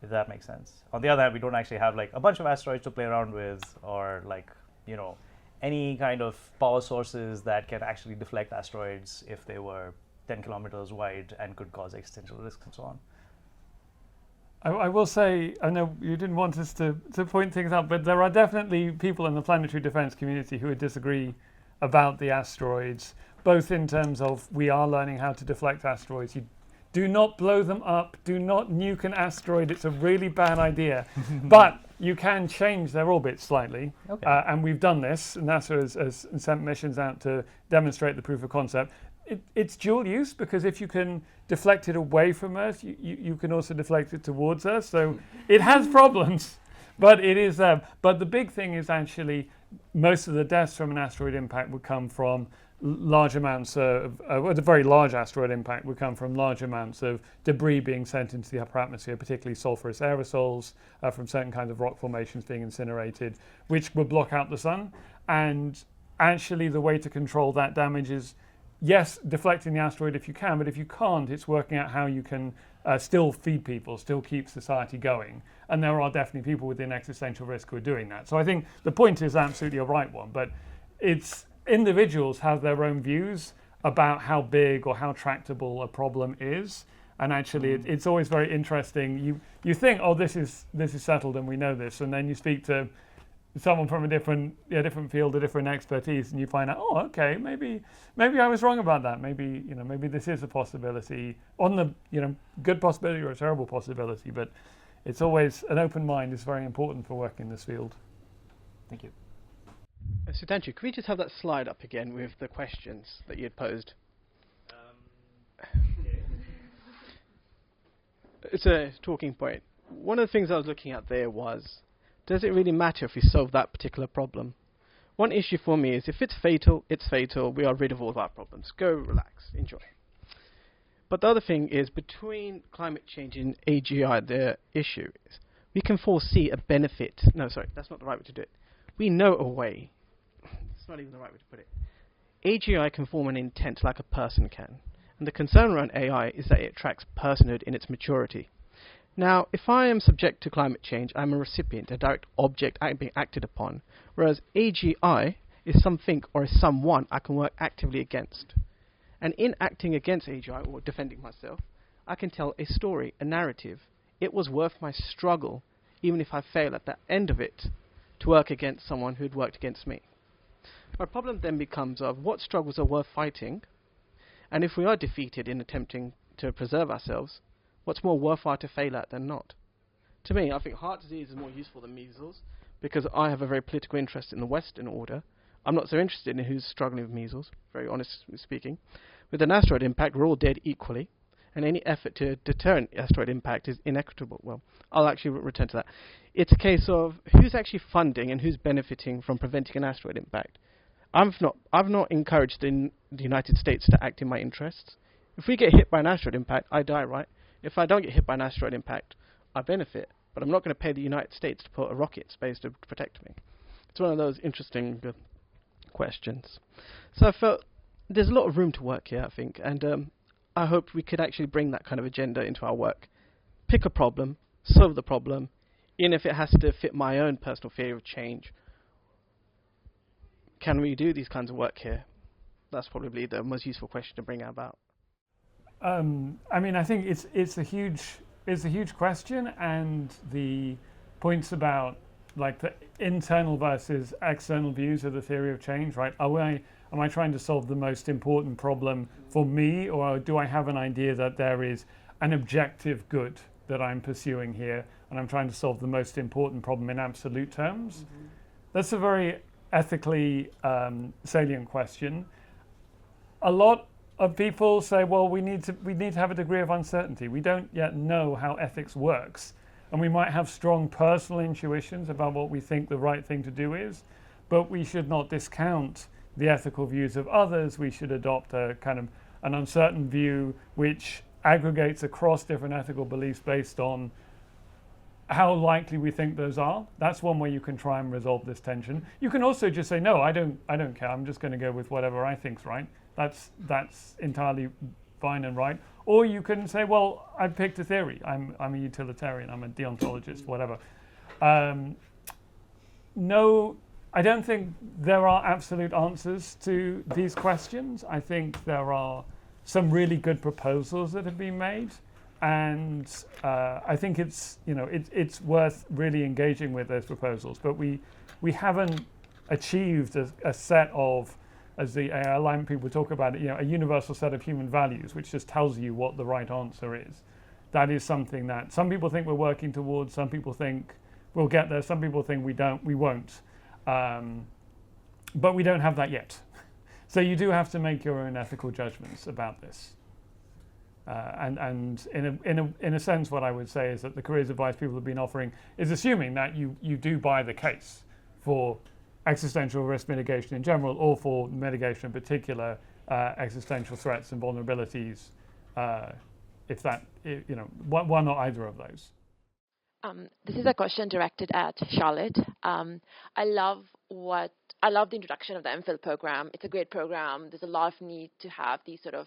If that makes sense. On the other hand, we don't actually have like a bunch of asteroids to play around with, or like, you know, any kind of power sources that can actually deflect asteroids if they were 10 kilometers wide and could cause existential risks and so on. I will say, I know you didn't want us to point things out, but there are definitely people in the planetary defense community who would disagree about the asteroids, both in terms of we are learning how to deflect asteroids. You do not blow them up, do not nuke an asteroid, it's a really bad idea. But you can change their orbit slightly, Okay. And we've done this. NASA has sent missions out to demonstrate the proof of concept. It's dual use, because if you can deflect it away from Earth, you can also deflect it towards Earth. So it has problems, but it is there. But the big thing is actually most of the deaths from an asteroid impact would come from large amounts of, a very large asteroid impact would come from large amounts of debris being sent into the upper atmosphere, particularly sulfurous aerosols from certain kinds of rock formations being incinerated, which would block out the sun. And actually the way to control that damage is, yes, deflecting the asteroid if you can, but if you can't, it's working out how you can still feed people, still keep society going. And there are definitely people within existential risk who are doing that. So I think the point is absolutely a right one, but it's individuals have their own views about how big or how tractable a problem is. And actually it's always very interesting. You think, oh, this is settled and we know this, and then you speak to someone from a different field, a different expertise, and you find out, oh, okay, maybe I was wrong about that. Maybe this is a possibility, on the good possibility or a terrible possibility. But it's always, an open mind is very important for working in this field. Thank you. Sudhanshu, could we just have that slide up again with the questions that you had posed? It's a talking point. One of the things I was looking at there was, does it really matter if we solve that particular problem? One issue for me is, if it's fatal, it's fatal. We are rid of all of our problems. Go relax, enjoy. But the other thing is, between climate change and AGI, the issue is we can foresee a benefit. No, sorry, that's not the right way to do it. We know a way. It's not even the right way to put it. AGI can form an intent like a person can. And the concern around AI is that it tracks personhood in its maturity. Now, if I am subject to climate change, I'm a recipient, a direct object being acted upon, whereas AGI is something or is someone I can work actively against. And in acting against AGI, or defending myself, I can tell a story, a narrative. It was worth my struggle, even if I fail at the end of it, to work against someone who had worked against me. My problem then becomes of what struggles are worth fighting, and if we are defeated in attempting to preserve ourselves, what's more worthwhile to fail at than not? To me, I think heart disease is more useful than measles, because I have a very political interest in the Western order. I'm not so interested in who's struggling with measles, very honestly speaking. With an asteroid impact, we're all dead equally, and any effort to deter an asteroid impact is inequitable. Well, I'll actually return to that. It's a case of who's actually funding and who's benefiting from preventing an asteroid impact. I've not encouraged the United States to act in my interests. If we get hit by an asteroid impact, I die, right? If I don't get hit by an asteroid impact, I benefit, but I'm not going to pay the United States to put a rocket in space to protect me. It's one of those interesting questions. So I felt there's a lot of room to work here, I think, and I hope we could actually bring that kind of agenda into our work. Pick a problem, solve the problem, even if it has to fit my own personal theory of change. Can we do these kinds of work here? That's probably the most useful question to bring about. I mean, I think it's a huge question, and the points about like the internal versus external views of the theory of change, right? Am I trying to solve the most important problem for me, or do I have an idea that there is an objective good that I'm pursuing here, and I'm trying to solve the most important problem in absolute terms? Mm-hmm. That's a very ethically salient question. A lot of people say, well, we need to have a degree of uncertainty. We don't yet know how ethics works, and we might have strong personal intuitions about what we think the right thing to do is, but we should not discount the ethical views of others. We should adopt a kind of an uncertain view which aggregates across different ethical beliefs based on how likely we think those are. That's one way you can try and resolve this tension. You can also just say, no, I don't care. I'm just going to go with whatever I think's right. That's entirely fine and right. Or you can say, well, I picked a theory. I'm a utilitarian. I'm a deontologist, whatever. No, I don't think there are absolute answers to these questions. I think there are some really good proposals that have been made. And I think it's worth really engaging with those proposals, but we haven't achieved a set of, as the AI alignment people talk about it, a universal set of human values, which just tells you what the right answer is. That is something that some people think we're working towards, some people think we'll get there, some people think we won't, but we don't have that yet. So you do have to make your own ethical judgments about this. And in a sense, what I would say is that the careers advice people have been offering is assuming that you do buy the case for existential risk mitigation in general, or for mitigation in particular, existential threats and vulnerabilities. One or either of those. This is a question directed at Charlotte. I love the introduction of the MPhil program. It's a great program. There's a lot of need to have these sort of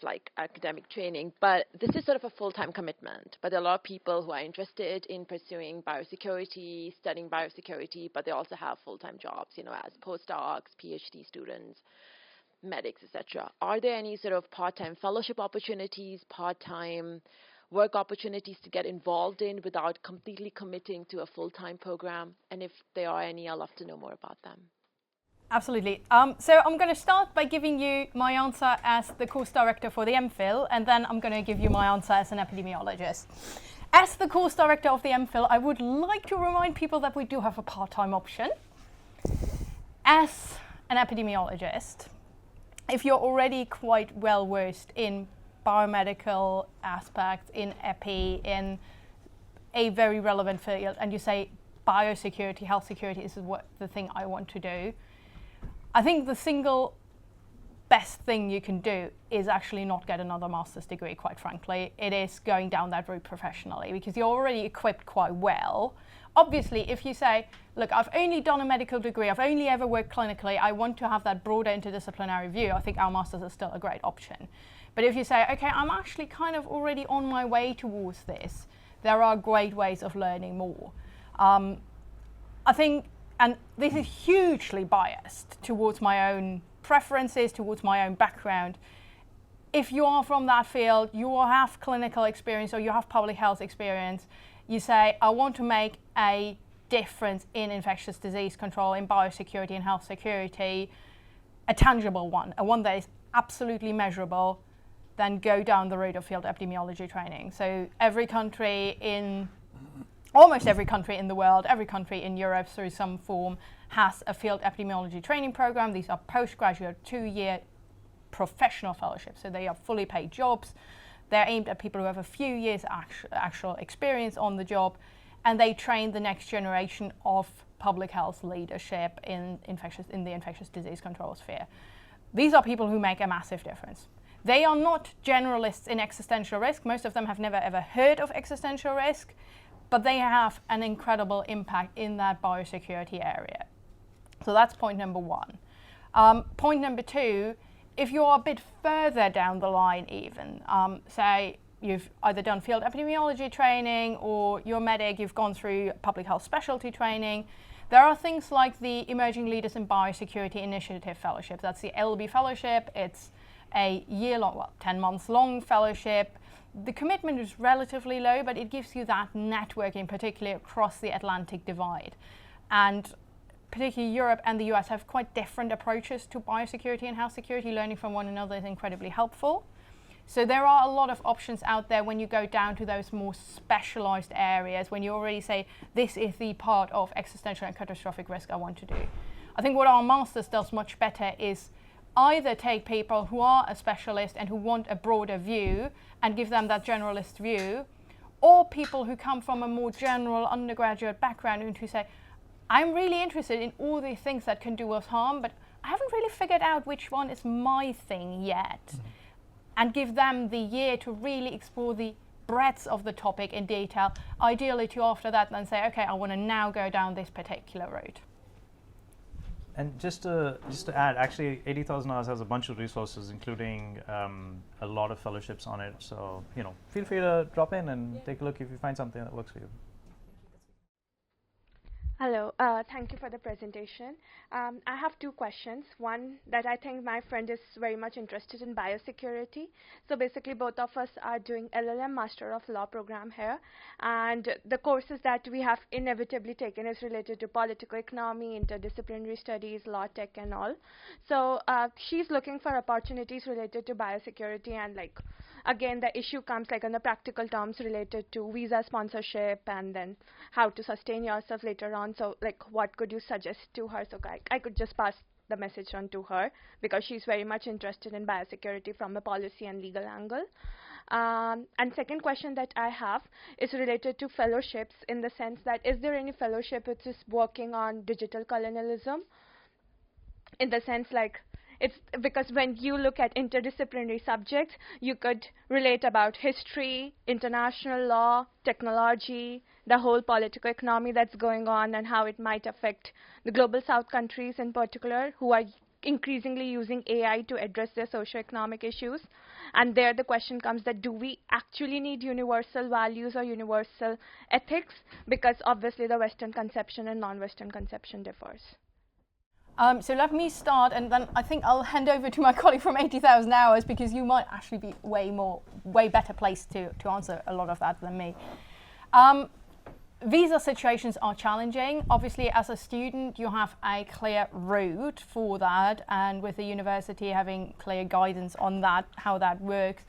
like academic training, but this is sort of a full-time commitment. But there are a lot of people who are interested in pursuing biosecurity, studying biosecurity, but they also have full-time jobs, as postdocs, PhD students, medics, etc. Are there any sort of part-time fellowship opportunities, part-time work opportunities to get involved in without completely committing to a full-time program? And if there are any, I'd love to know more about them. Absolutely. So I'm going to start by giving you my answer as the course director for the MPhil, and then I'm going to give you my answer as an epidemiologist. As the course director of the MPhil, I would like to remind people that we do have a part-time option. As an epidemiologist, if you're already quite well versed in biomedical aspects, in epi, in a very relevant field, and you say biosecurity, health security is the thing I want to do, I think the single best thing you can do is actually not get another master's degree, quite frankly. It is going down that route professionally, because you're already equipped quite well. Obviously, if you say, look, I've only done a medical degree, I've only ever worked clinically, I want to have that broader interdisciplinary view, I think our master's is still a great option. But if you say, okay, I'm actually kind of already on my way towards this, there are great ways of learning more. I think, and this is hugely biased towards my own preferences, towards my own background. If you are from that field, you have clinical experience or you have public health experience, you say, I want to make a difference in infectious disease control, in biosecurity and health security, a tangible one, a one that is absolutely measurable, then go down the route of field epidemiology training. So almost every country in the world, every country in Europe through some form has a field epidemiology training program. These are postgraduate 2-year professional fellowships. So they are fully paid jobs. They're aimed at people who have a few years actual experience on the job, and they train the next generation of public health leadership in the infectious disease control sphere. These are people who make a massive difference. They are not generalists in existential risk. Most of them have never ever heard of existential risk, but they have an incredible impact in that biosecurity area. So that's point number one. Point number two, if you're a bit further down the line even, say you've either done field epidemiology training or you're a medic, you've gone through public health specialty training, there are things like the Emerging Leaders in Biosecurity Initiative Fellowship. That's the LB Fellowship. It's a year-long, 10 months long fellowship. The commitment is relatively low, but it gives you that networking, particularly across the Atlantic divide. And particularly Europe and the US have quite different approaches to biosecurity and health security. Learning from one another is incredibly helpful. So there are a lot of options out there when you go down to those more specialized areas, when you already say, this is the part of existential and catastrophic risk I want to do. I think what our masters does much better is either take people who are a specialist and who want a broader view and give them that generalist view, or people who come from a more general undergraduate background and who say, I'm really interested in all these things that can do us harm, but I haven't really figured out which one is my thing yet. Mm-hmm. And give them the year to really explore the breadth of the topic in detail, ideally to after that then say, okay, I want to now go down this particular route. And just to add, actually, 80,000 Hours has a bunch of resources, including a lot of fellowships on it. So, feel free to drop in and take a look if you find something that works for you. Hello, thank you for the presentation. I have two questions. One, that I think my friend is very much interested in biosecurity. So basically both of us are doing LLM Master of Law program here, and the courses that we have inevitably taken is related to political economy, interdisciplinary studies, law, tech and all. So she's looking for opportunities related to biosecurity, and again, the issue comes on the practical terms related to visa sponsorship and then how to sustain yourself later on. So what could you suggest to her? So I could just pass the message on to her because she's very much interested in biosecurity from a policy and legal angle. And second question that I have is related to fellowships, in the sense that is there any fellowship which is working on digital colonialism? In the sense it's because when you look at interdisciplinary subjects, you could relate about history, international law, technology, the whole political economy that's going on and how it might affect the global south countries in particular, who are increasingly using AI to address their socioeconomic issues. And there the question comes that do we actually need universal values or universal ethics? Because obviously the Western conception and non-Western conception differs. So let me start, and then I think I'll hand over to my colleague from 80,000 Hours, because you might actually be way better placed to answer a lot of that than me. Visa situations are challenging. Obviously, as a student, you have a clear route for that, and with the university having clear guidance on that, how that works.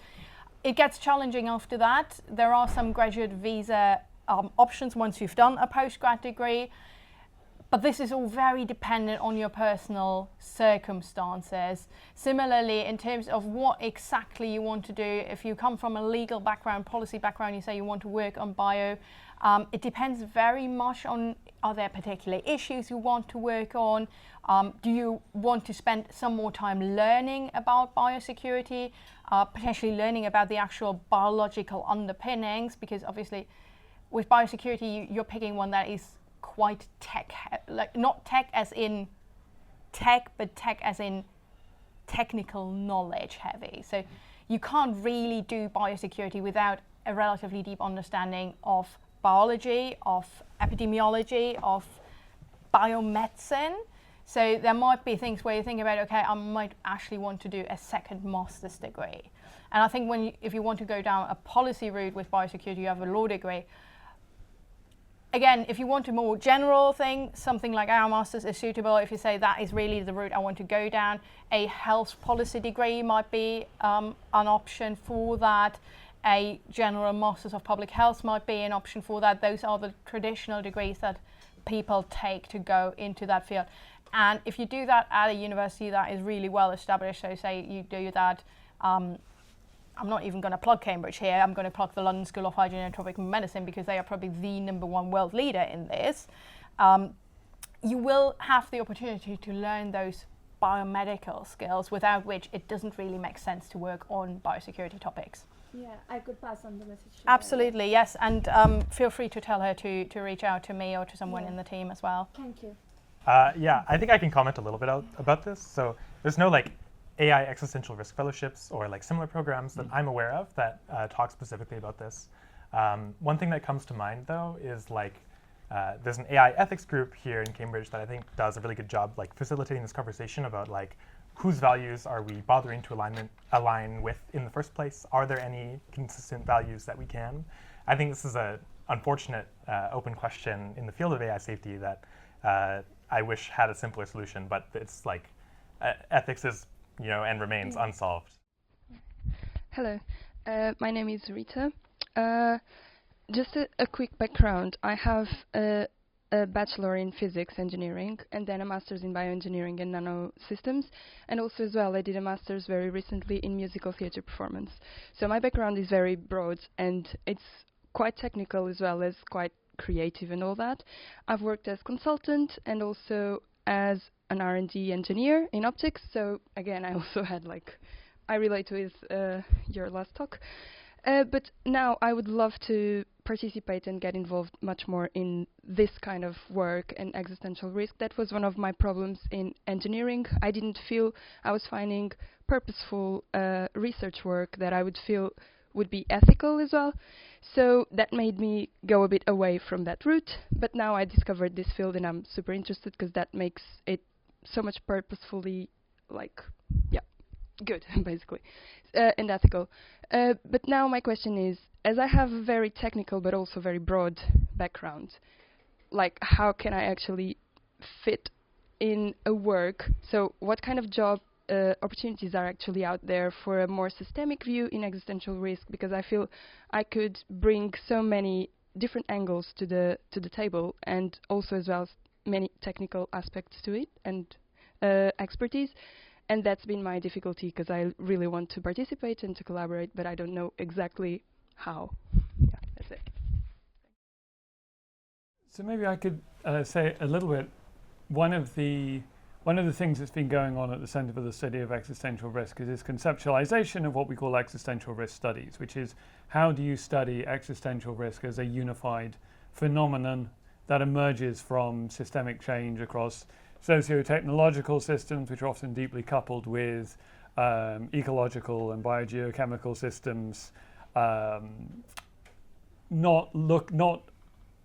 It gets challenging after that. There are some graduate visa options once you've done a postgrad degree. But this is all very dependent on your personal circumstances. Similarly, in terms of what exactly you want to do, if you come from a legal background, policy background, you say you want to work on bio, it depends very much on, are there particular issues you want to work on? Do you want to spend some more time learning about biosecurity, potentially learning about the actual biological underpinnings? Because obviously with biosecurity, you're picking one that is quite tech, not tech as in tech, but tech as in technical knowledge heavy. So you can't really do biosecurity without a relatively deep understanding of biology, of epidemiology, of biomedicine. So there might be things where you think about, okay, I might actually want to do a second master's degree. And I think if you want to go down a policy route with biosecurity, you have a law degree. Again, if you want a more general thing, something like our master's is suitable. If you say that is really the route I want to go down, a health policy degree might be an option for that. A general master's of public health might be an option for that. Those are the traditional degrees that people take to go into that field. And if you do that at a university that is really well established, so say you do that, I'm not even going to plug Cambridge here, I'm going to plug the London School of Hygiene and Tropical Medicine because they are probably the #1 world leader in this. You will have the opportunity to learn those biomedical skills, without which it doesn't really make sense to work on biosecurity topics. Yeah, I could pass on the message to Absolutely, her. Yes, and feel free to tell her to reach out to me or to someone in the team as well. Thank you. Yeah, I think I can comment a little bit about this. So there's no AI existential risk fellowships or similar programs that I'm aware of that talk specifically about this. One thing that comes to mind though is there's an AI ethics group here in Cambridge that I think does a really good job facilitating this conversation about whose values are we bothering to align with in the first place? Are there any consistent values that we can? I think this is an unfortunate open question in the field of AI safety that I wish had a simpler solution, but it's ethics is and remains unsolved. Hello, my name is Rita. Just a quick background. I have a bachelor in physics engineering and then a master's in bioengineering and nanosystems. And also as well, I did a master's very recently in musical theatre performance. So my background is very broad and it's quite technical as well as quite creative and all that. I've worked as consultant and also as an R&D engineer in optics. So again, I also had I relate with your last talk. But now I would love to participate and get involved much more in this kind of work and existential risk. That was one of my problems in engineering. I didn't feel I was finding purposeful research work that I would feel would be ethical as well. So that made me go a bit away from that route. But now I discovered this field and I'm super interested because that makes it so much purposefully, like, yeah, good, basically, and ethical. But now my question is, as I have a very technical but also very broad background, like how can I actually fit in a work? So what kind of job opportunities are actually out there for a more systemic view in existential risk? Because I feel I could bring so many different angles to the table, and also as well as many technical aspects to it and expertise. And that's been my difficulty because I really want to participate and to collaborate, but I don't know exactly how. Yeah, that's it. So maybe I could say a little bit. One of the things that's been going on at the Center for the Study of Existential Risk is this conceptualization of what we call existential risk studies, which is how do you study existential risk as a unified phenomenon that emerges from systemic change across socio-technological systems, which are often deeply coupled with ecological and biogeochemical systems, not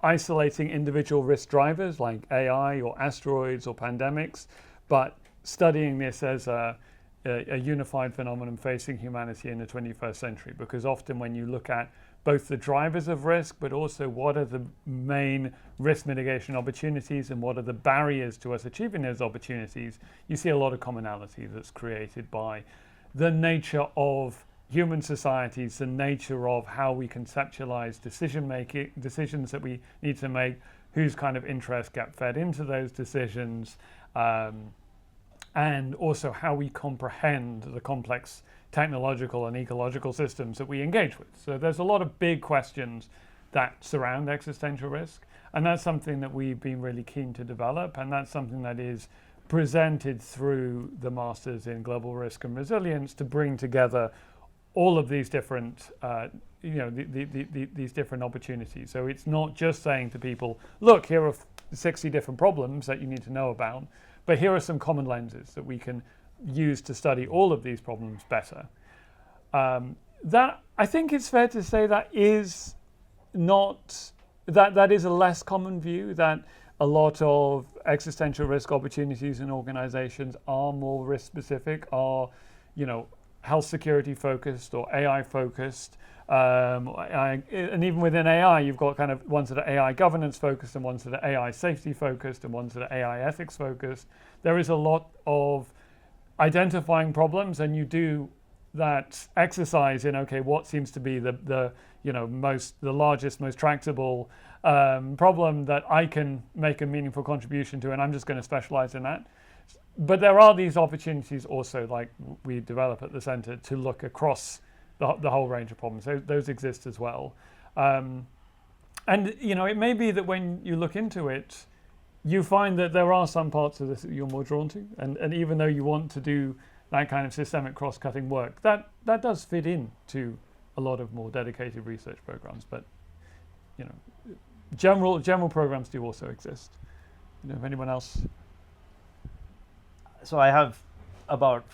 isolating individual risk drivers like AI or asteroids or pandemics, but studying this as a unified phenomenon facing humanity in the 21st century. Because often when you look at both the drivers of risk, but also what are the main risk mitigation opportunities and what are the barriers to us achieving those opportunities, you see a lot of commonality that's created by the nature of human societies, the nature of how we conceptualize decisions that we need to make, whose kind of interests get fed into those decisions, and also how we comprehend the complex technological and ecological systems that we engage with. So there's a lot of big questions that surround existential risk, and that's something that we've been really keen to develop, and that's something that is presented through the Masters in Global Risk and Resilience to bring together all of these different, these different opportunities. So it's not just saying to people, look, here are 60 different problems that you need to know about, but here are some common lenses that we can use to study all of these problems better. That I think it's fair to say that is not that is a less common view, that a lot of existential risk opportunities in organizations are more risk specific, are health security focused or AI focused, and even within AI you've got kind of ones that are AI governance focused and ones that are AI safety focused and ones that are AI ethics focused. There is a lot of identifying problems, and you do that exercise in what seems to be the largest, most tractable problem that I can make a meaningful contribution to, and I'm just going to specialize in that. But there are these opportunities also, like we develop at the center, to look across the whole range of problems. Those exist as well. And it may be that when you look into it, you find that there are some parts of this that you're more drawn to. And even though you want to do that kind of systemic cross-cutting work, that does fit into a lot of more dedicated research programs. But general programs do also exist. If anyone else. So I have about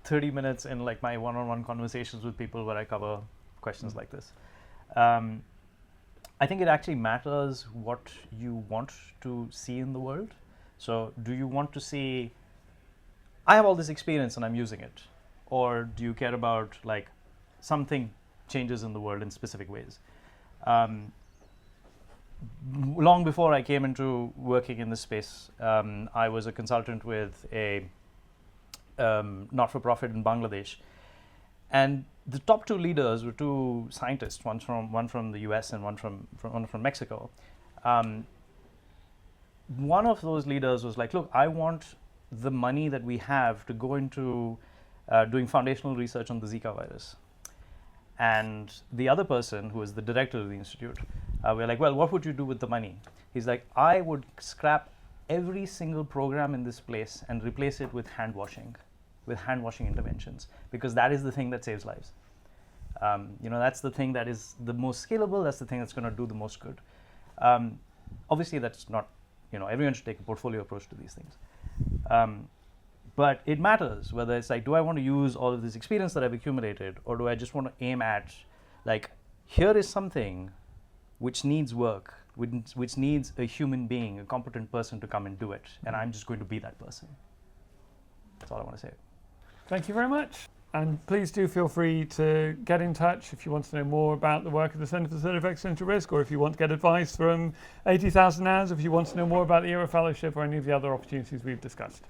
30 minutes in like my one-on-one conversations with people where I cover questions like this. I think it actually matters what you want to see in the world. So do you want to see, I have all this experience and I'm using it? Or do you care about like something changes in the world in specific ways? Long before I came into working in this space, I was a consultant with a not-for-profit in Bangladesh. And the top two leaders were two scientists, one from the US and one from Mexico. One of those leaders was like, look, I want the money that we have to go into doing foundational research on the Zika virus. And the other person, who is the director of the institute, we're like, well, what would you do with the money? He's like, I would scrap every single program in this place and replace it with hand washing interventions, because that is the thing that saves lives. That's the thing that is the most scalable. That's the thing that's going to do the most good. Obviously, that's not, everyone should take a portfolio approach to these things. But it matters whether it's like, do I want to use all of this experience that I've accumulated, or do I just want to aim at, like, here is something which needs work, which needs a human being, a competent person to come and do it, and I'm just going to be that person. That's all I want to say. Thank you very much. And please do feel free to get in touch if you want to know more about the work of the Centre for the Study of Existential Risk, or if you want to get advice from 80,000 Hours, if you want to know more about the ERA Fellowship or any of the other opportunities we've discussed.